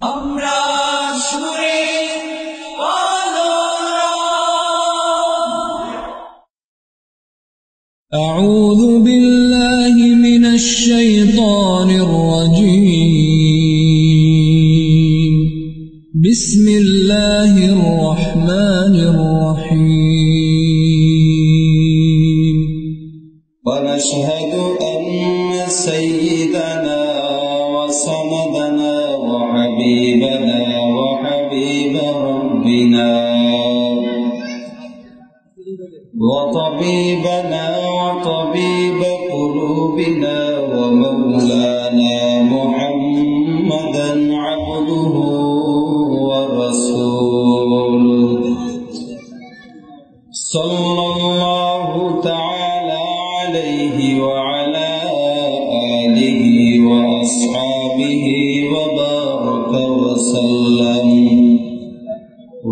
আমরা সুরে أعوذ بالله من الشيطان الرجيم بسم الله الرحمن الرحيم ونشهد أن سيدنا وسندنا وحبيبنا وحبيب ربنا وطبيبنا وطبيب قلوبنا ومولانا محمدا عبده ورسوله صلى الله تعالى عليه وعلى آله وأصحابه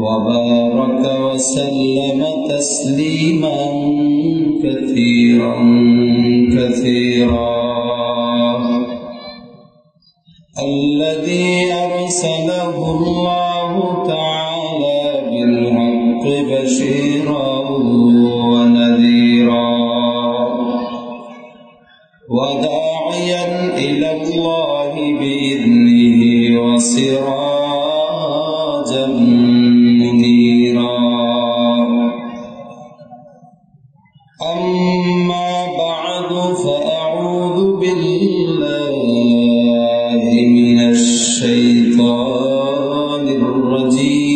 وبارك وسلم تسليما كثيرا الذي أرسله الله تعالى بالحق بشيرا ونذيرا وداعيا إلى الله بإذنه وسراجا منيرا أما بعد فأعوذ بالله من الشيطان الرجيم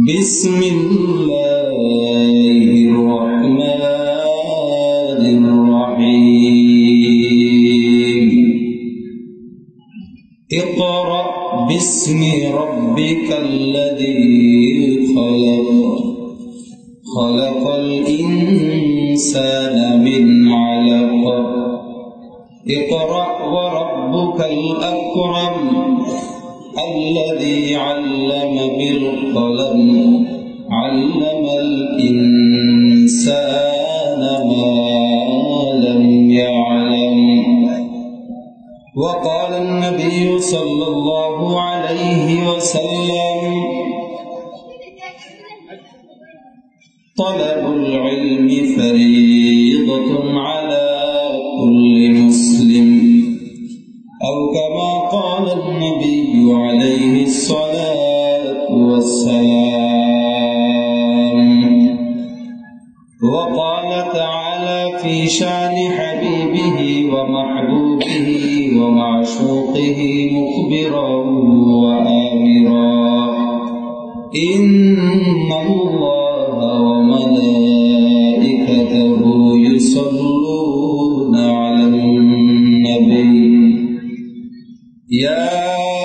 بسم الله الرحمن الرحيم اقرأ باسم ربك الذي خلق الإنسان من علق اقرأ وربك الأكرم الذي علم بالقلم علم الإنسان ما لم يعلم وقال النبي صلى الله عليه وسلم طلب العلم فريضة على كل مسلم أو كما قال النبي عليه الصلاة والسلام وقال تعالى في شان حبيبه ومحبوبه ومعشوقه مخبرا وآمرا إن الله وملائكته يصلون على النبي يا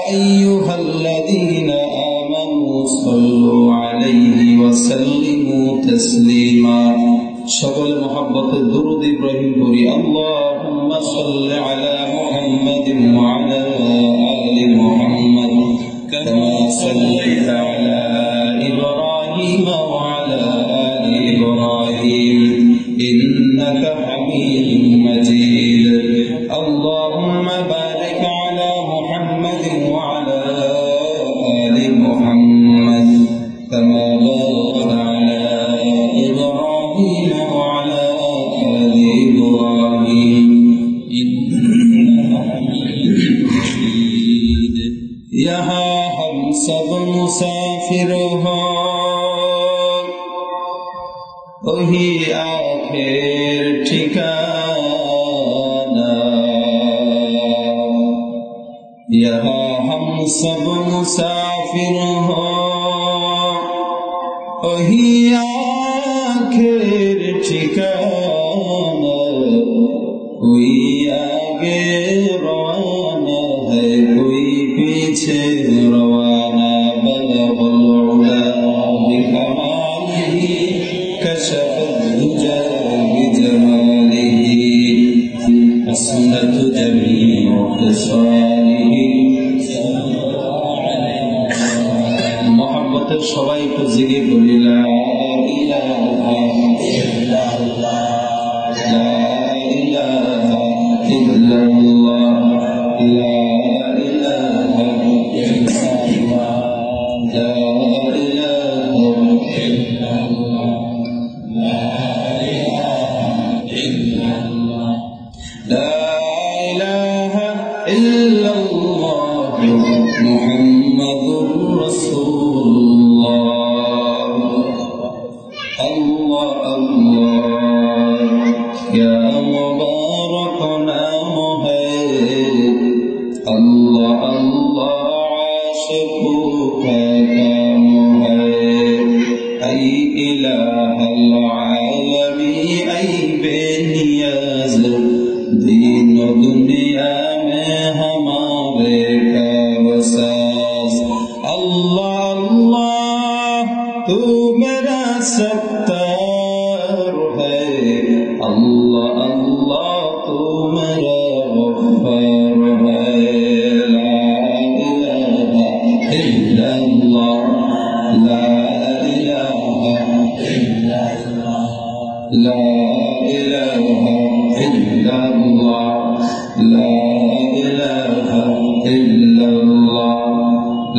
أيها الذين آمنوا صلوا عليه وسلموا تسليما সকল মহব্বতের দুরূদ ইব্রাহিম পড়ি আল্লাহুম্মা সাল্লি আলা মুহাম্মাদিন ওয়া আলা আলি মুহাম্মাদ কামা সাল্লাইতা আলা ইব্রাহিম ওয়া আলা আলি ইব্রাহিম ইন্নাকা হামিদুম মাজিদ আল্লাহুম্মা বারিক আলা মুহাম্মাদিন ওয়া আলা আলি মুহাম্মাদ কামা বারাকতা আলা إبراهيم وعلى آل إبراهيم إنك حميد यहाँ हम सब मुसाफिर हो वही आखिर ठिकाना यहाँ हम सब मुसाफिर हो वही आखिर ठिकाना कोई आगे रवाना है कोई पीछे रवाना बलगुल उला बिकमालिही कशफत दुजा बिजमालिही असनत जमीउ खिसालिही मोहब्बतेर सबाई एकटु जिगे बলি লা ইলাহা ইল্লাল্লাহ লা ইলাহা إلا الله لا إله إلا الله لا إله إلا الله لا إله إلا الله لا إله إلا الله محمد رسول الله الله الله يا مبارك نام ہے اللہ اللہ عاشق کا کام ہے اے الہ العالمین اے بے نیاز دین و دنیا میں ہمارے کا وساز اللہ اللہ تو میرا ستار ہے اللہ اللہ تو میرا غفار ہے لا الہ الا اللہ لا الہ الا اللہ لا الہ الا اللہ لا الہ الا اللہ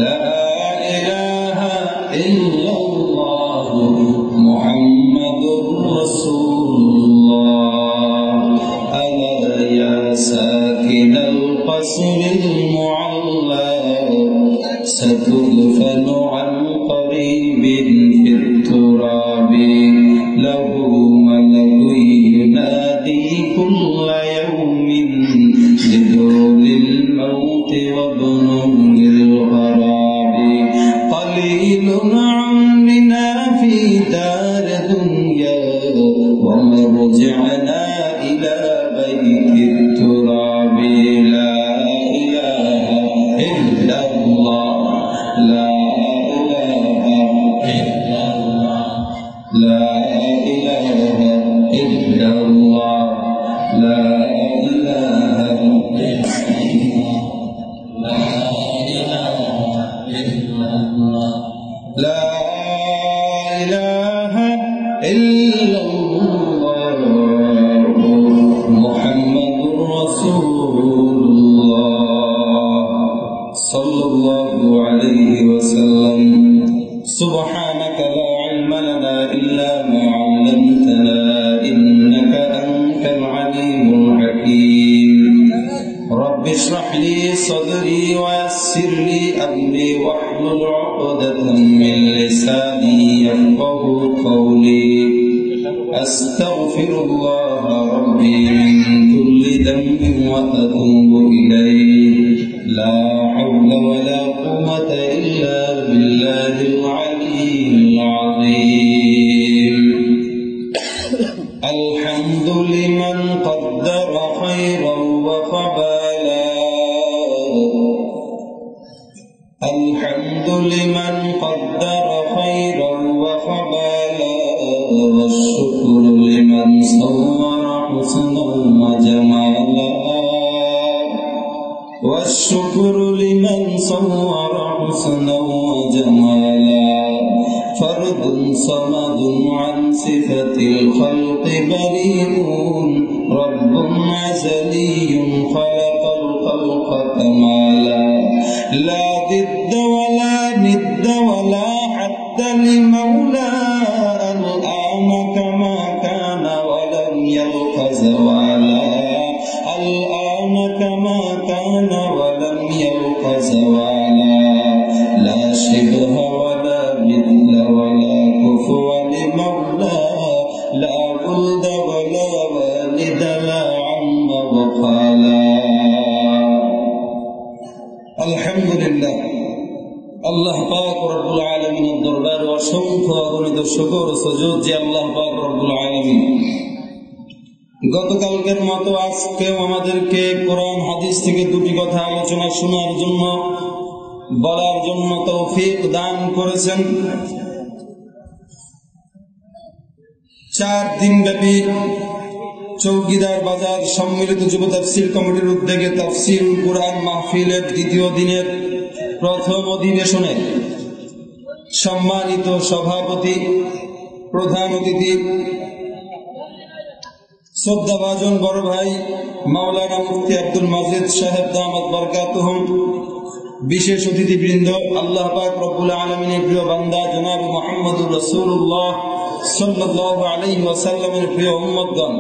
لا إله إلا الله محمد رسول الله ألا يا ساكن القصر المعلى ستدفن عن قريب في التراب له ملك ينادي كل يوم لدخول الموت وبنوه الغراب قليل عمرنا في دار دنيا ومرجعنا إلى بيت التراب لا إله إلا الله لا إله إلا الله لا إله إلا الله لا إله إلا الله لا إله إلا الله لا إله إلا الله محمد رسول الله صلى الله عليه وسلم سبحانك لا علم لنا إلا ما علمتنا إنك أنت العليم الحكيم رب اشرح لي صدري ويسر لي أمري واحلل عقدة من لساني يفقهوا قولي أستغفر الله ربي من كل ذنب وأتوب إليه لا حول ولا قوة إلا بالله العلي العظيم الحمد لمن قدر خيرا وقبالا الحمد لمن قدر خيرا وقبالا والشكر لمن صور حسنا وجمالا والشكر لمن صور حسنا وجمالا فرد صمد عن صفة الخلق بريء رب أزلي خلق الخلق كمالا لا ضد ولا ند ولا حد لمولى الآن كما كان ولم يلق زوالا الآن كما كان ولم يلق زوالا لا شبه ولا مثل ولا كفو لمولى لا ولد ولا والد لا عم وخالا الحمد لله আল্লাহ পাক রব্বুল আলামিনের দরবারে অসংখ্য অগণিত শুকর ও সুজুদ যে আল্লাহ পাক রব্বুল আলামিন গতকালকের মতো আজকেও আমাদেরকে কোরআন হাদিস থেকে দুটি কথা আলোচনা শোনার জন্য বলার জন্য তৌফিক দান করেছেন। 4 দিন ব্যাপী চৌকিদার বাজার সম্মিলিত যুব তাফসীর কমিটির উদ্যোগে তাফসীর কুরআন মাহফিলের দ্বিতীয় দিনের প্রথম অধিবেশনে সম্মানিত সভাপতি, প্রধান অতিথি শ্রদ্ধাভাজন বড় ভাই মাওলানা মুফতি আব্দুল মাজিদ সাহেব দামাত বরকাতুহুম, বিশেষ অতিথিবৃন্দ, আল্লাহ পাক রব্বুল আলামিনের প্রিয় বান্দা জনাব মুহাম্মদুর রাসূলুল্লাহ সাল্লাল্লাহু আলাইহি ওয়াসাল্লামের প্রিয় উম্মতগণ,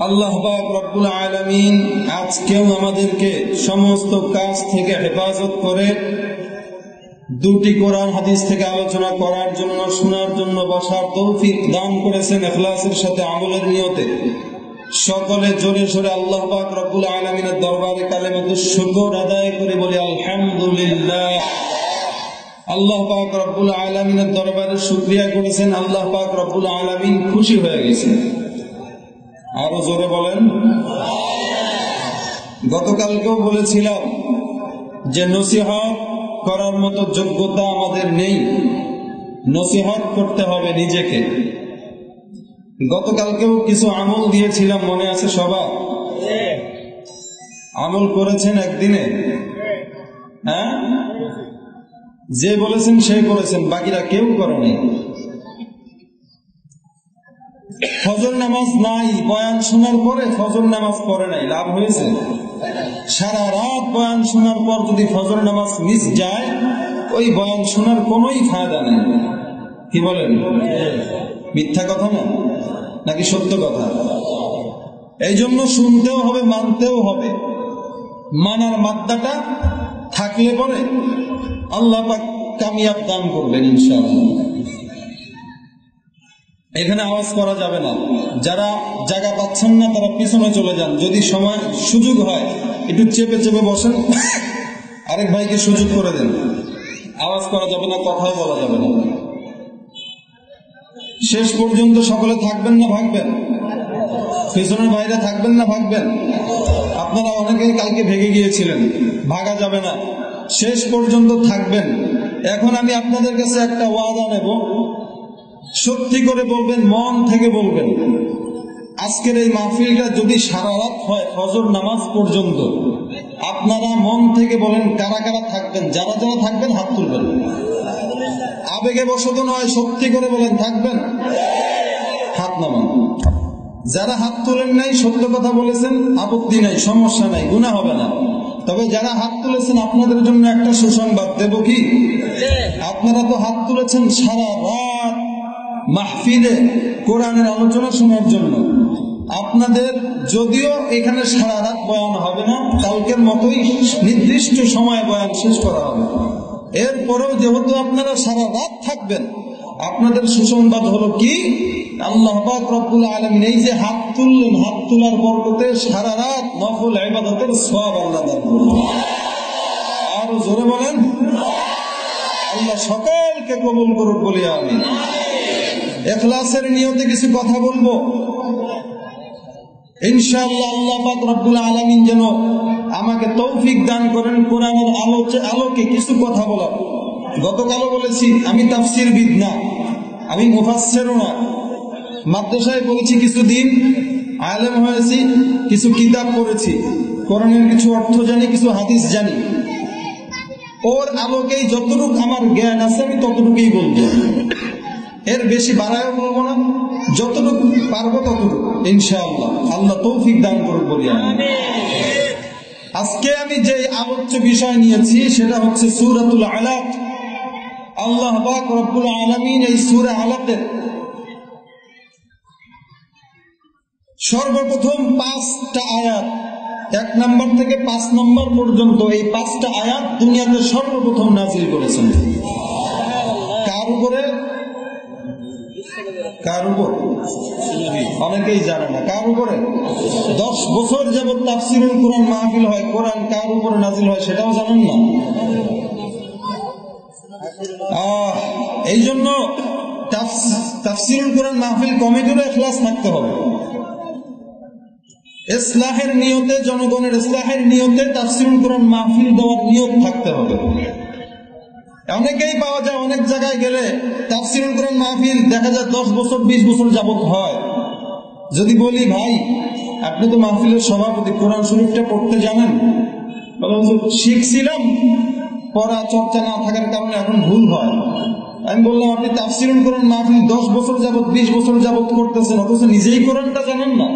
আল্লাহ পাক রব্বুল আলামিন আজকেও আমাদেরকে সমস্ত কাজ থেকে হেফাজত করে দুটি কোরআন হাদিস থেকে আলোচনা করার জন্য, শোনার জন্য বসার তৌফিক দান করেছেন ইখলাসের সাথে আমলের নিয়তে। সকলে জোরে সোরে আল্লাহ পাক রব্বুল আলামিনের দরবারে কালেমাতুশ শুকর আদায় করে বলি আলহামদুলিল্লাহ। আল্লাহ পাক রব্বুল আলামিনের দরবারে শুকরিয়া করেছেন, আল্লাহ পাক রব্বুল আলামিন খুশি হয়ে গেছেন। আরো জোরে বলেন। গতকালকেও বলেছিলাম যে নসিহত করার মতো যোগ্যতা আমাদের নেই, নসিহত করতে হবে নিজেকে। গতকালকেও কিছু আমল দিয়েছিলাম, মনে আছে সবার? আমল করেছেন একদিনে? হ্যাঁ, যে বলেছেন সে করেছেন, বাকিরা কেউ করেনি। ফজর নামাজ নাই, বয়ান শোনার পরে ফজর নামাজ পড়ে নাই, লাভ হয়েছে? সারা রাত বয়ান শোনার পর যদি ফজর নামাজ মিস যায়, ওই বয়ান শোনার কোনোই ফায়দা নেই। কি বলেন? মিথ্যা কথা না নাকি সত্য কথা? এই জন্য শুনতেও হবে, মানতেও হবে। মানার মাত্রাটা থাকলে পরে আল্লাহ পাক কামিয়াব দান করবেন ইনশাআল্লাহ। এখানে আওয়াজ করা যাবে না। যারা জায়গা পাচ্ছেন না তারা পিছনে চলে যান, যদি সময় সুযোগ হয় একটু চেপে চেপে বসেন, আরেক ভাইকে সুযোগ করে দেন। আওয়াজ করা যাবে না, কথাও বলা যাবে না। শেষ পর্যন্ত সকলে থাকবেন না ভাগবেন? পিছনের বাইরে থাকবেন না ভাগবেন? আপনারা অনেকেই কালকে ভেগে গিয়েছিলেন, ভাগা যাবে না, শেষ পর্যন্ত থাকবেন। এখন আমি আপনাদের কাছে একটা ওয়াদা নেব, সত্যি করে বলবেন, মন থেকে বলবেন। আজকের এই মাহফিলটা যদি সারা রাত হয় ফজর নামাজ পর্যন্ত, আপনারা মন থেকে বলেন কারা কারা থাকবেন। যারা যারা থাকবেন হাত তুলবেন, আবেগে বশত নয়, সত্যি করে বলেন থাকবেন, হাত নামান। যারা হাত তুলেন নাই, সত্য কথা বলেছেন, আপত্তি নাই, সমস্যা নাই, গুনাহ হবে না। তবে যারা হাত তুলেছেন আপনাদের জন্য একটা সুসংবাদ দেব। কি? আপনারা তো হাত তুলেছেন সারা রাত মাহফিলে কোরআনের আলোচনা শোনার জন্য। আপনাদের যদিও এখানে সারা রাত বয়ান হবে না, কালকের মতোই নির্দিষ্ট সময় বয়ান শেষ করা হবে। এরপরেও যেহেতু আপনারা সারা রাত থাকবেন, আপনাদের সুসংবাদ হলো কি, আল্লাহ পাক রব্বুল আলামিন এই যে হাত তুললেন, হাত তোলার বরকতে সারা রাত নফল ইবাদতের সওয়াব আল্লাহ দান করবেন। আর জোরে বলেন, আল্লাহ সকলকে কবুল করুক বলি আমিন। ইখলাসের নিয়তে কিছু কথা বলবো ইনশাআল্লাহ। আল্লাহ পাক রব্বুল আলামিন যেন আমাকে তৌফিক দান করেন কোরআনের আলোকে কিছু কথা বলার। গতকালও বলেছি আমি তাফসীরবিদ না, আমি মুফাসসিরও না। মাদ্রাসায় পড়েছি কিছুদিন, আলেম হয়েছি, কিছু কিতাব পড়েছি, কোরআনের কিছু অর্থ জানি, কিছু হাদিস জানি। ওর আলোকেই যতটুকু আমার জ্ঞান আছে আমি ততটুকুই বলবো, এর বেশি বাড়ায়ও বলবো না, যতটুকু পারবো ততটুকু ইনশাআল্লাহ। আল্লাহ তৌফিক দান করুক বলি আমি। আজকে আমি যে আলোচ্য বিষয় নিয়েছি সেটা হচ্ছে সূরাতুল আলাক। আল্লাহ পাক রব্বুল আলামিন এই সূরা আলাকের সর্বপ্রথম 5টা আয়াত, 1 নম্বর থেকে 5 নম্বর পর্যন্ত, এই 5টা আয়াত দুনিয়াতে সর্বপ্রথম নাজিল করেছেন। কার উপরে? কার উপর? অনেকেই জানে না কার উপরে। 10 বছর যাবত তাফসীরুল কোরআন মাহফিল হয়, কোরআন কার উপরে নাজিল হয় সেটাও জানেন না। এই জন্য তাফসীরুল কোরআন মাহফিল কমিটিরও ইখলাস থাকতে হবে। ইসলাহের নিয়তে, জনগণের ইসলাহের নিয়তে তাফসীরুল কোরআন মাহফিল দেওয়ার নিয়ত থাকতে হবে। অনেকেই পাওয়া যায়, অনেক জায়গায় গেলে তাফসীরুল কোরআন মাহফিল দেখা যায় 10 বছর 20 বছর যাবত হয়। যদি বলি ভাই আপনি তো মাহফিলের সভাপতি, কোরআন শরীফটা পড়তে জানেন? শিখছিলাম, পড়া চর্চা না থাকার কারণে এখন ভুল হয়। আমি বললাম আপনি তাফসীরুল কোরআন মাহফিল 10 বছর যাবত 20 বছর যাবত করতেছেন, অথচ নিজেই কোরআনটা জানেন না।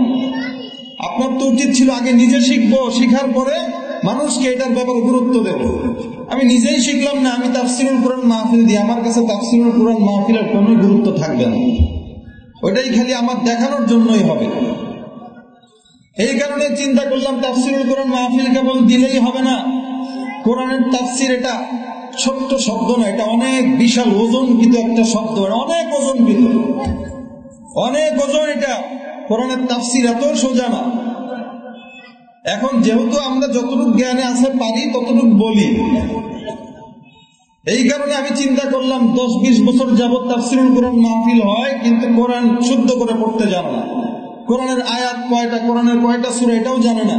আপনার তো উচিত ছিল আগে নিজে শিখবো, শিখার পরে মানুষকে এটার ব্যাপারে গুরুত্ব দেব। আমি নিজেই শিখলাম না, আমি তাফসিরুল কোরআন মাহফিল দিই, আমার কাছে তাফসিরুল কোরআন মাহফিলের কোনো গুরুত্ব থাকবে না, ওইটাই খালি আমার দেখানোর জন্যই হবে। এই কারণে চিন্তা করলাম তাফসিরুল কোরআন মাহফিল কেবল দিলেই হবে না। কোরআনের তাফসির এটা ছোট্ট শব্দ না, এটা অনেক বিশাল ওজনকৃত একটা শব্দ, অনেক ওজনকৃত, অনেক ওজন। এটা কোরআনের তাফসির এত সোজা না। এখন যেহেতু আমরা যতটুকু জ্ঞানে আছে পারি ততটুকু বলি, এই কারণে আমি চিন্তা করলাম 10-20 বছর যাবত তাফসিরুল কোরআন মাহফিল হয়, কিন্তু কোরআন শুদ্ধ করে পড়তে জানে না, কোরআনের আয়াত কয়টা, কোরআনের কয়টা সূরা এটাও জানে না,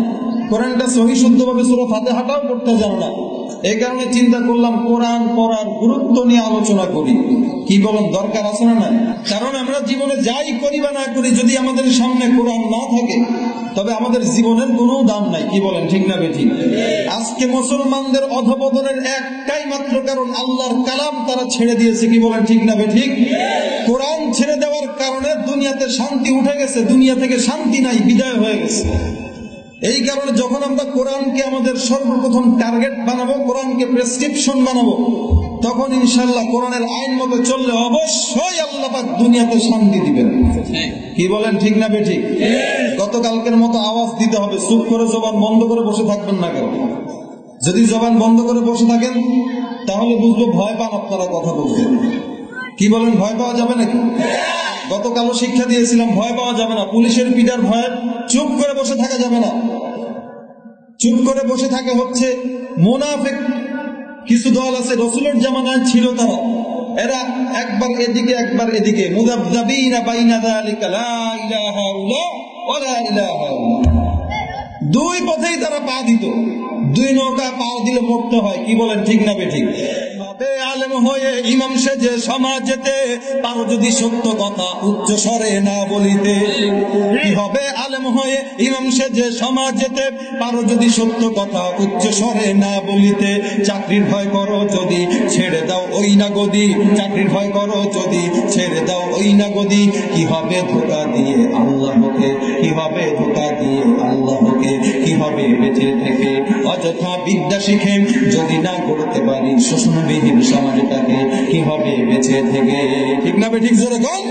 কোরআনটা সহি শুদ্ধভাবে সূরা ফাতিহাটাও পড়তে জানে না। এই কারণে চিন্তা করলাম কোরআন পড়ার গুরুত্ব নিয়ে আলোচনা করি। কি বলেন, দরকার আছে না? কারণ আমরা জীবনে যাই করি বা না করি, যদি আমাদের সামনে কোরআন না থাকে তবে আমাদের জীবনের কোনো দাম নাই। কি বলেন, ঠিক না বেঠিক? আজকে মুসলমানদের অধপতনের একটাই মাত্র কারণ, আল্লাহর কালাম তারা ছেড়ে দিয়েছে। কি বলেন, ঠিক না বেঠিক? কোরআন ছেড়ে দেওয়ার কারণে দুনিয়াতে শান্তি উঠে গেছে, দুনিয়া থেকে শান্তি নাই, বিদায় হয়ে গেছে। এই কারণে যখন আমরা কোরআনকে আমাদের সর্বপ্রথম টার্গেট বানাবো, কোরআনকে প্রেসক্রিপশন বানাবো, তখন ইনশাআল্লাহ কোরআনের আইন মতো চললে অবশ্যই আল্লাহ পাক দুনিয়াতে শান্তি দিবেন। কি বলেন, ঠিক না বেঠিক? গতকালকের মতো আওয়াজ দিতে হবে, চুপ করে জবান বন্ধ করে বসে থাকবেন না কেন। যদি জবান বন্ধ করে বসে থাকেন তাহলে বুঝবো ভয় পান আপনারা কথা বলতে। কি বলেন, ভয় পাওয়া যাবে নাকি? গতকালও শিক্ষা দিয়েছিলাম, ভয় পাওয়া যাবে না, পুলিশের পিটার ভয়ে চুপ করে বসে থাকা যাবে না। চুপ করে বসে থাকে হচ্ছে মুনাফিক কিছু দল আছে, রাসূলের জামানায় ছিল তারা, এরা একবার এদিকে একবার এদিকে, মুযাবযাবিনা বাইনা যালিকা লা ইলাহা ইল্লা ওয়া লা ইলাহা ইল্লা, দুই পথেই তারা পা দিত, দুই নৌকা পা দিলে মরতে হয়। কি বলেন, ঠিক না বেঠিক? আলেম হয়ে ইমাম সেজে সমাজেতে পারো যদি সত্য কথা উচ্চ স্বরে না বলিতে। কি হবে আলেম হয়ে ইমাম সেজে সমাজেতে পারো যদি সত্য কথা উচ্চ স্বরে না বলিতে। চাকরির ভয় করো যদি ছেড়ে দাও ওই না গদি, চাকরির ভয় করো যদি ছেড়ে দাও ওই না গদি। কি হবে ধোঁকা দিয়ে আল্লাহকে, কি হবে ধোঁকা দিয়ে আল্লাহকে, কি হবে বেঁচে থেকে অযথা বিদ্যা শিখে যদি না করতে পারি শোষণবিহীন সমাজটাকে। কি হবে বেঁচে থেকে, ঠিক না বেঠিক? জোরে কোন?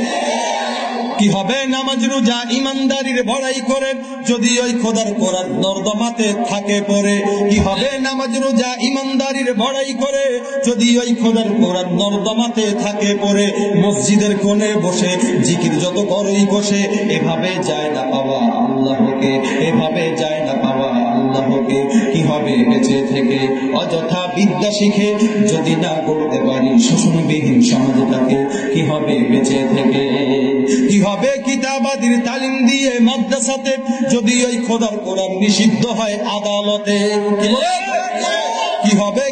কি হবে নামাজ রোজা ইমানদারির বড়াই করে যদি ওই খোদার কোরআন নর্দমাতে থাকে পড়ে। কি হবে নামাজ রোজা ইমানদারির বড়াই করে যদি ওই খোদার কোরআন নর্দমাতে থাকে পড়ে। মসজিদের কোণে বসে জিকির যত করই বসে, এভাবে যায় না পাওয়া আল্লাহকে, এভাবে যায় না পাওয়া আল্লাহকে। কি হবে বেঁচে থেকে অযথা বিদ্যা শিখে যদি না করতে পারি শোষণবিহীন সমাজটাকে। কি হবে বেঁচে থেকে? কি হবে কিতাবাদির তালিম দিয়ে মাদ্রাসাতে যদি ওই খোদার কোরআন নিষিদ্ধ হয় আদালতে। কি হবে,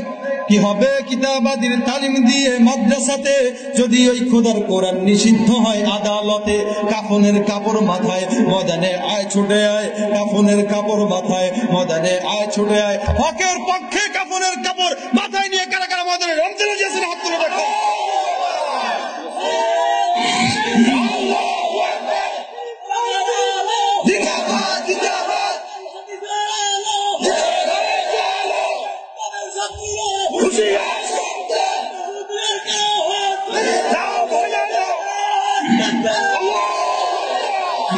কি হবে কিতাবাদির তালিম দিয়ে মাদ্রাসাতে যদি ওই খোদার কোরআন নিষিদ্ধ হয় আদালতে। কাফনের কাপড় মাথায় ময়দানে আয় ছুটে আয়, কাফনের কাপড় মাথায় ময়দানে আয় ছুটে আয়। হকের পক্ষে কাফনের কাপড় মাথায় নিয়ে কারা কারা ময়দানে রমজানে গিয়েছেন হাত তুলে দেখো।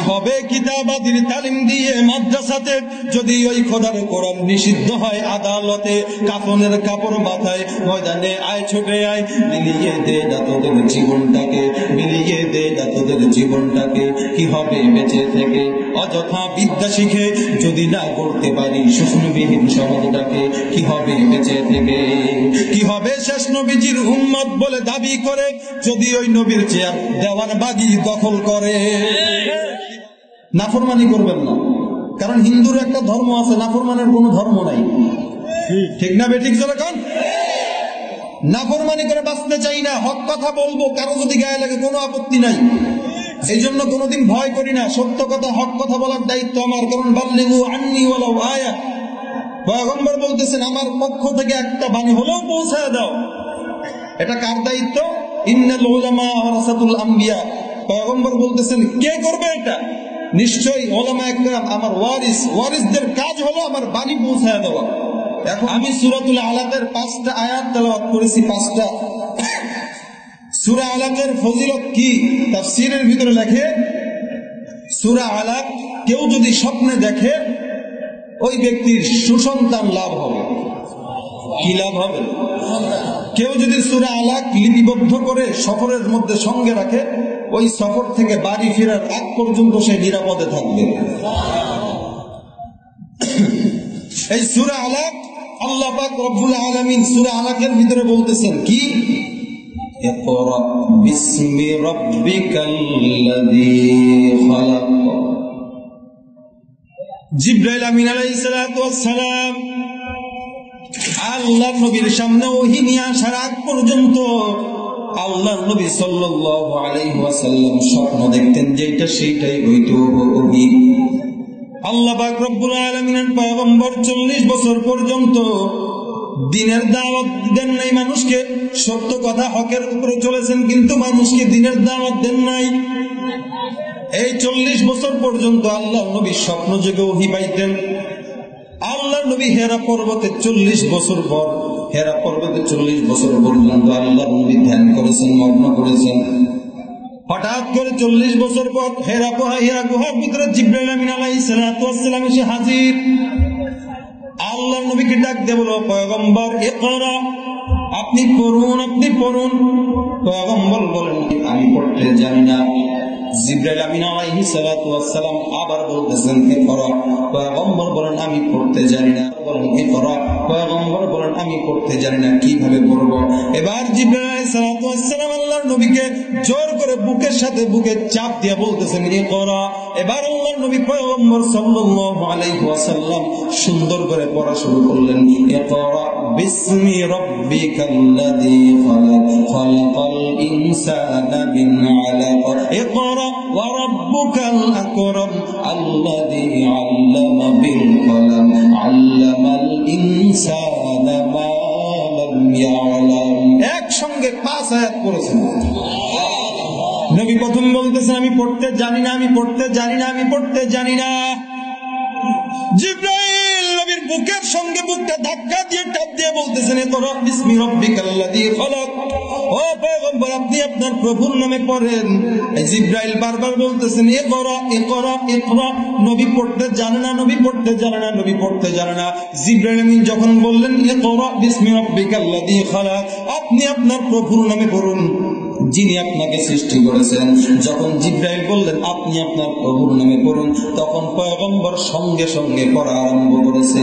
হবে কিতাবাদির তালিম দিয়ে মাদ্রাসাতে যদি ওই খোদার কোরআন নিষিদ্ধ হয় আদালতে। কাফনের কাপড় মাথায় ময়দানে আয় ছুটে আয়, মিলিয়ে দে না তোদের জীবনটাকে, মিলিয়ে দে না তোদের জীবনটাকে। কি হবে বেঁচে থেকে অযথা বিদ্যা শিখে যদি না করতে পারি শোষণবিহীন সমাজটাকে। কি হবে বেঁচে থেকে? কি হবে শেষ নবীজির উম্মত বলে দাবি করে যদি ওই নবীর চেয়ার দেওয়ানবাগি দখল করে। নাফরমানি করবেন না, কারণ হিন্দুর একটা ধর্ম আছে, নাফরমানের কোনো ধর্ম নাই। ঠিক না বেঠিক? যখন নাফরমানি করে বাঁচতে চাই না, হক কথা বলবো, কারো যদি গায়ে লাগে কোনো আপত্তি নাই। এই জন্য কোনোদিন ভয় করি না, সত্য কথা হক কথা বলার দায়িত্ব আমার। কারণ বাল্লিগু আন্নী ওয়ালাউ আয়া, পয়গম্বর বলতেছেন আমার পক্ষ থেকে একটা বাণী হলেও পৌঁছায় দাও। এটা কার দায়িত্ব? ইন্নাল উলামা ওয়ারাসাতুল আম্বিয়া। পয়গম্বর বলতেছেন কে করবে এটা? নিশ্চয়ই উলামা একরাম আমার ওয়ারিসদের কাজ হলো আমার বাণী পৌঁছায় দেওয়া। এখন আমি সূরাতুল আলাকের 5টা আয়াত তেলাওয়াত করেছি। 5টা সূরা আলাকের ফজিলত কি? তাফসীরের ভিতরে লেখে, সূরা আলাক কেউ যদি স্বপ্নে দেখে ওই ব্যক্তির সুসন্তান লাভ হবে। কি লাভ হবে? কেউ যদি সূরা আলাক লিপিবদ্ধ করে সফরের মধ্যে সঙ্গে রাখে, ওই সফর থেকে বাড়ি ফেরার আগ পর্যন্ত সে নিরাপদে থাকবে। এই সূরা আলাক আল্লাহ পাক রব্বুল আলামিন সূরা আলাকের ভিতরে বলতেছেন কি? ইকরা বিসমি রাব্বিকাল্লাযী খালাক। জিবরাইল আমিন আলাইহিস সালাতু ওয়াস সালাম আল্লাহর নবীর সামনে ওহী নিয়ে আসার আগ পর্যন্ত আল্লাহর নবী সাল্লাল্লাহু আলাইহি ওয়াসাল্লাম স্বপ্ন দেখতেন যেটা সেইটাই হইতো ওহী। আল্লাহ পাক রব্বুল আলামিনের পয়গম্বর 40 বছর পর্যন্ত দিনের দাওয়াত দেন নাই মানুষকে। সত্য কথা হকের উপরে চলেছেন, কিন্তু মানুষকে দিনের দাওয়াত দেন নাই। এই 40 বছর পর্যন্ত আল্লাহর নবী স্বপ্ন যোগে ওহী পাইতেন। আল্লাহর নবী হেরা পর্বতে 40 বছর পর, হেরা পর্বতে 40 বছর পর্যন্ত আল্লাহর নবী ধ্যান করেছেন, মগ্ন করেছেন। হঠাৎ করে 40 বছর পর হেরা গুহার ভিতরে জিবরাইল আমিন আলাইহিস সালাতু ওয়াস সালাম এসে হাজির। আল্লাহর নবীকে ডাক দিয়ে বলো, পয়গম্বর ইকরা, আপনি পড়ুন, আপনি পড়ুন। পয়গম্বর বলেন, আমি পড়তে জানি না। জিবরাইল আমিন আলাইহিস সালাতু ওয়াস সালাম আবার বলতেছেন ইকরা। পয়গম্বর বলেন, আমি পড়তে জানি না। বলেন ইকরা। পয়গম্বর বলেন, আমি পড়তে জানি না, কিভাবে পড়ব? এবার জিবরাইল আলাইহিস সালাতু ওয়াস সালাম আল্লাহর নবীকে জোর করে বুকের সাথে বুকে চাপ দিয়ে বলতেছেন ইকরা। এবার আল্লাহর নবী পয়গম্বর সাল্লাল্লাহু আলাইহি ওয়াসাল্লাম সুন্দর করে পড়া শুরু করলেন। ইকরা বিসমি রাব্বিকাল্লাযী খালাক, খালাকাল ইনসানা মিন আলাক, ইকরা ওয়া রাব্বুকাল আকরাম আল্লাযী আল্লামা বিল কলম, আল্লামাল ইনসানা মা লাম ইয়ালাম। একসঙ্গে 5 আয়াত পড়েছেন। নবী প্রথম বলতেছেন, আমি পড়তে জানি না, আমি পড়তে জানি না, আমি পড়তে জানি না। জিবরাইল নবীর বুকের সঙ্গে বুকটা ধাক্কা দিয়ে টাপ দিয়ে বলতেছেন, ইকরা বিসমি রাব্বিকাল্লাযী খালাক। ও পয়গম্বর, আপনি আপনার প্রভুর নামে পড়েন। জিবরাইল বারবার বলতেছেন ইকরা, ইকরা, ইকরা। নবী পড়তে জানে না, নবী পড়তে জানে না, নবী পড়তে জানে না। জিবরাইল আমিন যখন বললেন ইকরা বিসমি রাব্বিকাল্লাযী খালাক, আপনি আপনার প্রভুর নামে পড়ুন যিনি আপনাকে সৃষ্টি করেছেন। যখন জিবরাইল বললেন আপনি আপনার প্রভুর নামে পড়ুন, তখন পয়গম্বর সঙ্গে সঙ্গে পড়া আরম্ভ করেছে।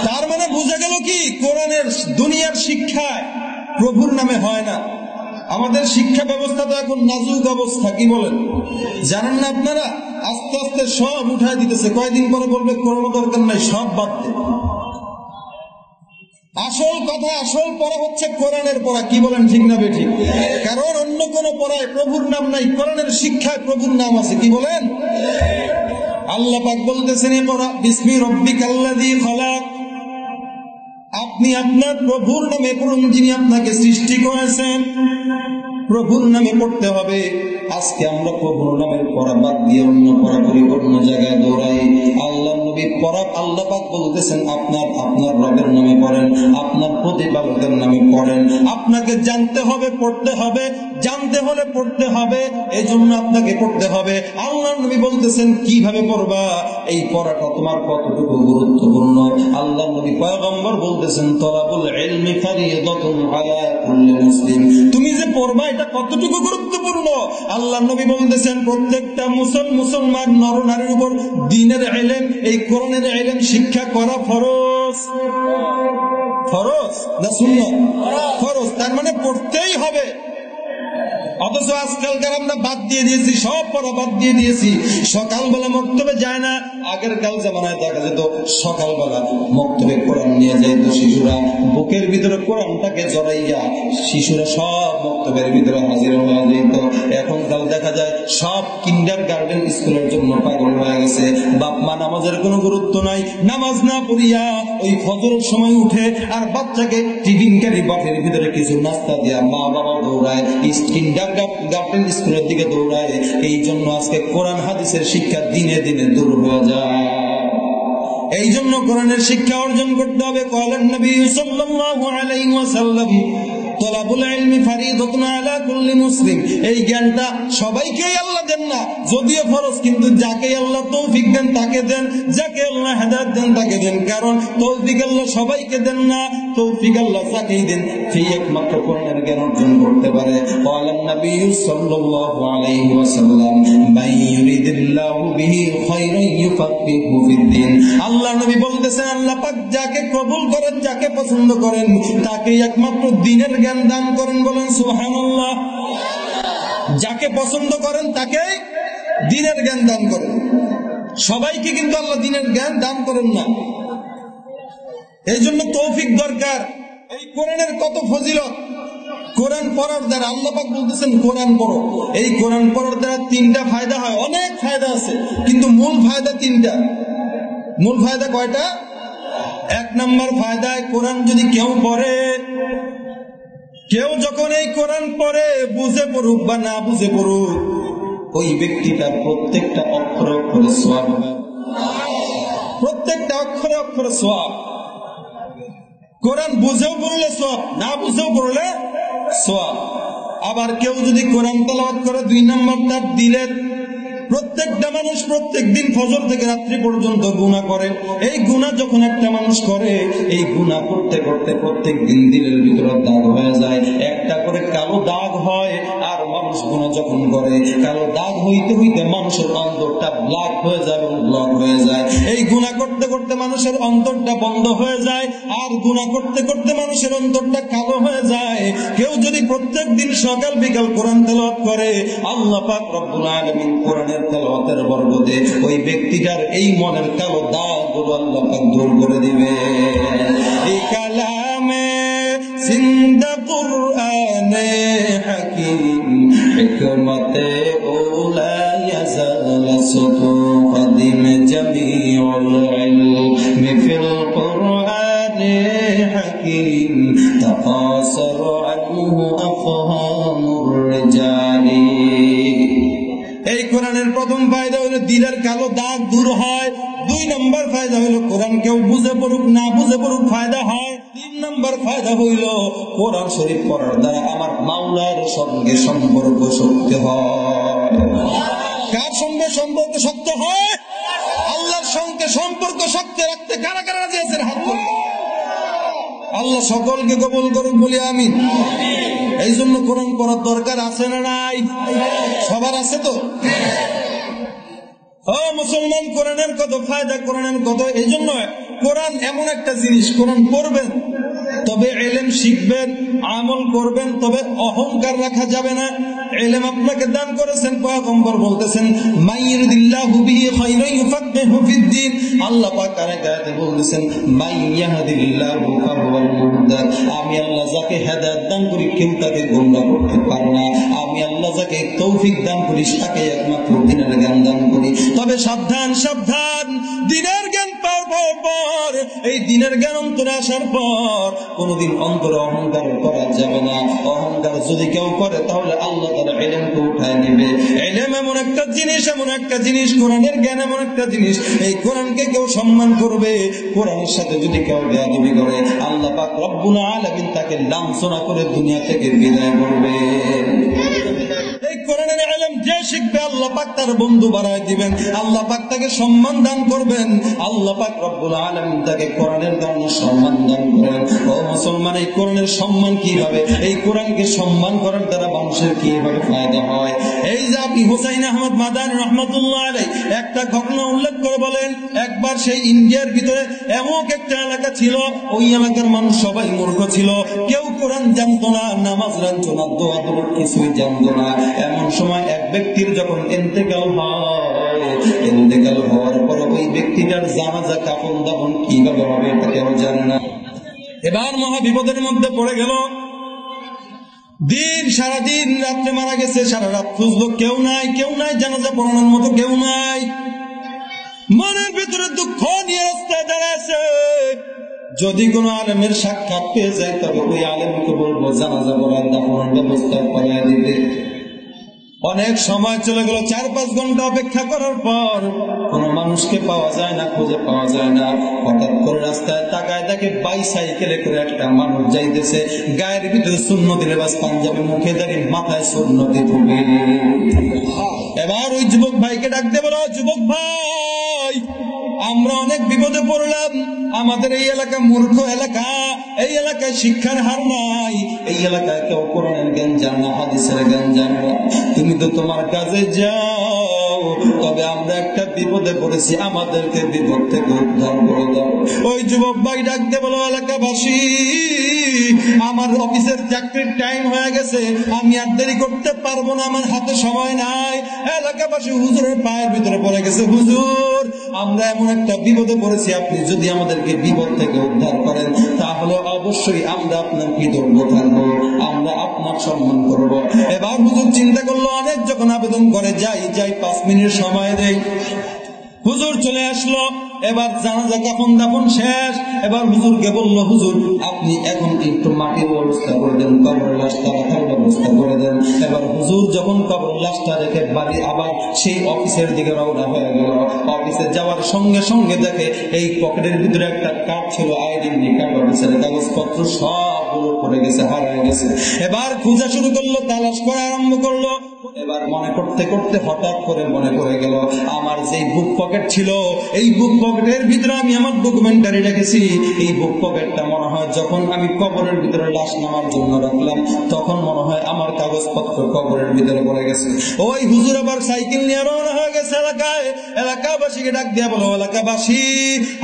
তার মানে বোঝা গেল কি, কোরআনের দুনিয়ার শিক্ষায় প্রভুর নামে হয় না। আমাদের শিক্ষা ব্যবস্থা তো এখন নাজুক অবস্থা, কি বলেন? জানেন না আপনারা? আস্তে আস্তে সব উঠায় দিতেছে। কয়দিন পরে বলবে কোরআন দরকার নাই, সব বাদ দে। আসল কথা, আসল পড়া হচ্ছে কোরআনের পড়া, কি বলেন? ঠিক না বেঠিক? কারণ অন্য কোন পড়ায় প্রভুর নাম নাই, কোরআনের শিক্ষায় প্রভুর নাম আছে, কি বলেন? আল্লাহ পাক বলতেছেন ইকরা বিসমি রাব্বিকাল্লাযী খালাক, আপনি আপনার প্রভুর নামে পড়ুন যিনি আপনাকে সৃষ্টি করেছেন। প্রভুর নামে পড়তে হবে। আজকে আমরা প্রভুর নামের পড়া বাদ দিয়ে অন্য পড়া করি, অন্য জায়গায় দৌড়াই। আল্লাহ নবী পড়া, আল্লাহ পাক বলতেছেন আপনার রবের নামে পড়েন, আপনার প্রতিপালকের নামে পড়েন। আপনাকে জানতে হবে, পড়তে হবে, জানতে হলে পড়তে হবে, এই জন্য আপনাকে পড়তে হবে। আল্লাহ নবী বলতেছেন কিভাবে পড়বা, এই পড়াটা তোমার কতটুকু গুরুত্বপূর্ণ। আল্লাহ নবী পয়গম্বর বলতেছেন তলাবুল ইলমি ফারিদাতুন আলা কুল্লি মুসলিম, তুমি যে পড়বা এটা কতটুকু গুরুত্বপূর্ণ। আল্লাহ নবী বলতেছেন প্রত্যেকটা মুসলমান নরনারীর উপর দ্বীনের ইলম, এই কোরআনের ইলম শিক্ষা করা ফরজ। ফরজ না সুন্নাত? ফরজ। তার মানে পড়তেই হবে। অথচ আজকালকার আমরা বাদ দিয়ে দিয়েছি, সব পড়া বাদ দিয়ে দিয়েছি। সকালবেলা মক্তবে যায় না। আগের কাল জামানায় দেখা যেত সকালবেলা মক্তবে কোরআন নিয়ে যাইত শিশুরা, বুকের ভিতরে কোরআনটাকে জড়াইয়া শিশুরা সব মক্তবের ভিতরে হাজির হয়ে যেত। এখন কাল দেখা যায় সব কিন্ডারগার্টেন স্কুলের জন্য পাগল হয়ে গেছে। বাপ মা নামাজের কোনো গুরুত্ব নাই, নামাজ না পড়িয়া ওই ফজরের সময় উঠে আর বাচ্চাকে টিফিনকারী বাপের ভিতরে কিছু নাস্তা দিয়া মা বাবা দৌড়ায় কিন্ডার গার্ডেন স্কুলের দিকে দৌড়ায়। এই জন্য আজকে কোরআন হাদিসের শিক্ষা দিনে দিনে দূর হয়ে যায়। এই জন্য কোরআনের শিক্ষা অর্জন করতে হবে। ক্বালান নবী সাল্লাল্লাহু আলাইহি ওয়াসাল্লাম তলাবুল ইলমি ফারিদাতুন আলা কুল্লি মুসলিম। এই জ্ঞানটা সবাইকেই আল্লাহ দেন না, যদিও ফরজ, কিন্তু যাকে আল্লাহ তৌফিক দেন তাকে দেন, যাকে আল্লাহ হেদায়েত দেন তাকে দেন। কারণ তৌফিক আল্লাহ সবাইকে দেন না, তৌফিক আল্লাহ যাকেই দেন সেই একমাত্র কোরআনের জ্ঞান অর্জন করতে পারে। ক্বালান নবী সাল্লাল্লাহু আলাইহি ওয়াসাল্লাম মান ইউরিদিল্লাহু বিহি খায়রান ইউফাক্কিহু ফিদ্দীন। আল্লাহ নবী বলতেছেন, আল্লাহ পাক যাকে কবুল করেন, যাকে পছন্দ করেন, তাকে একমাত্র দ্বীনের জ্ঞান দান করেন। বলেন সুবহানাল্লাহ। যাকে পছন্দ করেন তাকে দ্বীনের জ্ঞান দান করেন। সবাইকে কিন্তু আল্লাহ দ্বীনের জ্ঞান দান করেন না। এই জন্য তৌফিক দরকার। এই কোরআনের কত ফজিলত! কোরআন পড়ার দ্বারা আল্লাহ পাক বলতেছেন কোরআন পড়ো। এই কোরআন পড়ার দ্বারা তিনটা ফায়দা হয়। অনেক ফায়দা আছে, কিন্তু মূল ফায়দা তিনটা। মূল ফায়দা কয়টা? এক নম্বর ফায়দায়, কোরআন যদি কেউ পড়ে, কেউ যখন এই কোরআন পড়ে, বুঝে পড়ুক বা না বুঝে পড়ুক, ওই ব্যক্তিটার প্রত্যেকটা অক্ষরে অক্ষরে সওয়াব হবে। প্রত্যেকটা অক্ষরে অক্ষরে সওয়াব। কোরআন বুঝেও পড়লে সওয়াব, না বুঝেও পড়লে সওয়াব। আবার কেউ যদি কোরআন তেলাওয়াত করে, দুই নম্বর তার দিলের প্রত্যেকটা মানুষ প্রত্যেক দিন ফজর থেকে রাত্রি পর্যন্ত গুনাহ করে। এই গুনাহ যখন একটা মানুষ করে, এই গুনাহ করতে করতে প্রত্যেক দিন দিলের ভিতরে দাগ হয়ে যায়, একটা করে কালো দাগ হয়। আর মানুষ গুনাহ যখন করে, কালো দাগ হইতে হইতে মানুষের অন্তরটা ব্ল্যাক হয়ে যায় এবং ব্লক হয়ে যায়। এই গুনাহ করতে করতে মানুষের অন্তরটা বন্ধ হয়ে যায়, আর গুনাহ করতে করতে মানুষের অন্তরটা কালো হয়ে যায়। কেউ যদি প্রত্যেক দিন সকাল বিকাল কোরআন তেলাওয়াত করে, আল্লাহ পাক রব্বুল আলামিন কোরআনের তেলাওয়াতের বরকতে ওই ব্যক্তিটার এই মনের কালো দাগগুলো আল্লাহ পাক দূর করে দিবে। এই কালামে জিন্দা কুরআনে হাকিম হিকমতে উলা ইয়াজাল সুতু কদিম জামিউল ইলমি ফিল কুরআনে হাকিম তাকাসার আনহু আফহামুর রিজালি। এই কোরআনের প্রথম ফায়দা হলো দিলের কালো দাগ দূর হয়। দুই নম্বর ফায়দা হলো কোরআন কেউ বুঝে পড়ুক না বুঝে পড়ুক ফায়দা হয়। তিন নম্বর ফায়দা হইল কোরআন শরীফ পড়ার দ্বারা আমার মাওলার সঙ্গে সম্পর্ক শক্ত হয়। কার সঙ্গে সম্পর্ক শক্ত হয়? আল্লাহর সঙ্গে সম্পর্ক শক্ত রাখতে কারা কারা রাজি আছেন? হাত তুলুন। আল্লাহ সকলকে কবুল করুন, বলি আমিন। এই জন্য কোরআন পড়ার দরকার আছে না নাই? সবার আছে তো? ও মুসলমান, কোরআনের কত ফায়দা, কোরআনের কত। এই জন্য কোরআন এমন একটা জিনিস, কোরআন পড়বেন তবে ইলম শিখবেন, আমল করবেন, তবে অহংকার রাখা যাবে না। ইলম আপনাকে দান করেছেন, পয়গম্বর বলতেছেন মাইয়ুরিদিল্লাহু বিহি খায়রান ইউফাক্কিহু ফিদ্দীন। আল্লাহ পাক আয়াতে বলতেছেন মাইয়াহদিল্লাহু ফাহুয়াল মুহতাদ। আমি আল্লাহ যাকে হেদায়েত দান করি কেউ তাকে গোমরাহ করতে পারে না। আমি আল্লাহ যাকে তৌফিক দান করি তাকে একমাত্র দ্বীনের জ্ঞান দান করি। তবে সাবধান সাবধান, দ্বীনের জ্ঞান পাওয়ার পর, এই দ্বীনের জ্ঞান অন্তরে আসার পর কোনদিন অন্তরে অহংকার করা যাবে না। অহংকার যদি কেউ করে তাহলে আল্লাহ তাআলা ইলমকে উঠায় নেবে। ইলম এমন একটা জিনিস, এমন একটা জিনিস, কোরআনের জ্ঞান এমন একটা জিনিস, এই কোরআনকে কেউ সম্মান করবে, কোরআনের সাথে যদি কেউ বেয়াদবি করে আল্লাহ পাক রব্বুল আলামিন তাকে লাঞ্ছনা করে দুনিয়া থেকে বিদায় করবে। এই কোরআনের ইলম যে শিখবে আল্লাহ পাক তার বন্ধু বানায় দিবেন, আল্লাহ পাক তাকে সম্মান দান করবেন, আল্লাহ পাক রব্বুল আলামিন তাকে কোরআনের কারণে সম্মান দান করেন। ও মুসলমান, এই কোরআনের সম্মান কিভাবে, এই কোরআনকে সম্মান করার দ্বারা মানুষের কিভাবে ফায়দা হয়? এই যে আপনি হুসাইন আহমদ মাদানী রাহমাতুল্লাহ আলাইহি একটা ঘটনা উল্লেখ করে বলেন, একবার সেই ইন্ডিয়ার ভিতরে এমন একটা এলাকা ছিল, ওই এলাকার মানুষ সবাই মূর্খ ছিল, কেউ কোরআন জানতো না, নামাজ জানতো না, দোয়া দরুদ কিছুই জানতো না। এমন সময় এক ব্যক্তির যখন ইন্তেকাল হয়, ইন্তেকাল হওয়ার পর ওই ব্যক্তিটার জানাজা কাফন দাফন কিভাবে হবে এটা কেউ জানে না। এবার মহা বিপদের মধ্যে পড়ে গেল। দিন সারাদিন, রাত্রে মারা গেছে, সারা রাত খুঁজলো, কেউ নাই, কেউ নাই, জানাজা পড়ানোর মতো কেউ নাই। মনের ভিতরে দুঃখ নিয়ে রাস্তায় দাঁড়াচ্ছে। যদি কোনো আলেমের সাক্ষাৎ পেয়ে যায় তবে ওই আলেমকে বলবো জানাজা পড়ার দাফনের ব্যবস্থা করায় দিতে। অনেক সময় চলে গেল, 4-5 ঘন্টা অপেক্ষা করার পর কোনো মানুষকে পাওয়া যায় না, খুঁজে পাওয়া যায় না। হঠাৎ করে রাস্তায় তাকায় দেখে বাইসাইকেলে করে একটা মানুষ যাইতেছে, গায়ের ভিতরে সুন্নতি লেবাস, পাঞ্জাবি, মুখে দাঁড়িয়ে, মাথায় সুন্নতি টুপি। এবার ওই যুবক ভাইকে ডাকতে বলো, যুবক ভাই, আমরা অনেক বিপদে পড়লাম, আমাদের এই এলাকা মূর্খ এলাকা, এই এলাকায় শিক্ষার হার নাই, এই এলাকায় কেউ কোরআনের জ্ঞান জানে না, হাদিসের জ্ঞান জানে না। তুমি তো তোমার কাজে যাও, তবে আমরা একটা বিপদে পড়েছি, আমাদেরকে বিপদ থেকে উদ্ধার করে দাও। ওই যুবক ভাই ডাকতে বলো, এলাকাবাসী, আমার অফিসের চাকরির টাইম হয়ে গেছে, আমি আর দেরি করতে পারবো না, আমার হাতে সময় নাই। এলাকাবাসী হুজুরের পায়ের ভিতরে পড়ে গেছে, হুজুর, আমরা এমন একটা বিপদে পড়েছি, আপনি যদি আমাদেরকে বিপদ থেকে উদ্ধার করেন তাহলে অবশ্যই আমরা আপনার কৃতজ্ঞ থাকবো, আমরা আপনার সম্মান করব। এবার হুজুর চিন্তা করলো, অনেক যখন আবেদন করে, যাই 5 মিনিট সময় দেই। হুজুর চলে আসলো, এবার জানাজা কাফন দাফন শেষ। এবার হুজুরকে বললো, হুজুর আপনি এখন একটু মাটির ব্যবস্থা করে দেন, কবরের লাশটা রাখার ব্যবস্থা করে দেন। এবার হুজুর যখন কবরের লাশটা রেখে বাড়ি আবার সেই অফিসের দিকে রওনা হয়ে গেল। অফিসে যাওয়ার সঙ্গে সঙ্গে দেখে এই পকেটের ভিতরে একটা কার্ড ছিল, আইডেন্টি কার্ড, অফিসের কাগজপত্র সবগুলো পড়ে গেছে, হারায় গেছে। এবার খোঁজা শুরু করলো, তালাশ করা আরম্ভ করলো। এবার মনে করতে করতে হঠাৎ করে মনে পড়ে গেল, আমার যে বুক পকেট ছিল, এই বুক পকেটের ভিতরে আমি আমার ডকুমেন্টারি রেখেছি। এই বুক পকেটটা মনে হয় যখন আমি কবরের ভিতরে লাশ নামার জন্য রাখলাম, তখন মনে হয় আমার কাগজপত্র কবরের ভিতরে পড়ে গেছে। ওই হুজুর আবার সাইকেল নিয়ে রওনা হয়ে গেছে এলাকায়। এলাকাবাসীকে ডাক দিয়া বলো, এলাকাবাসী,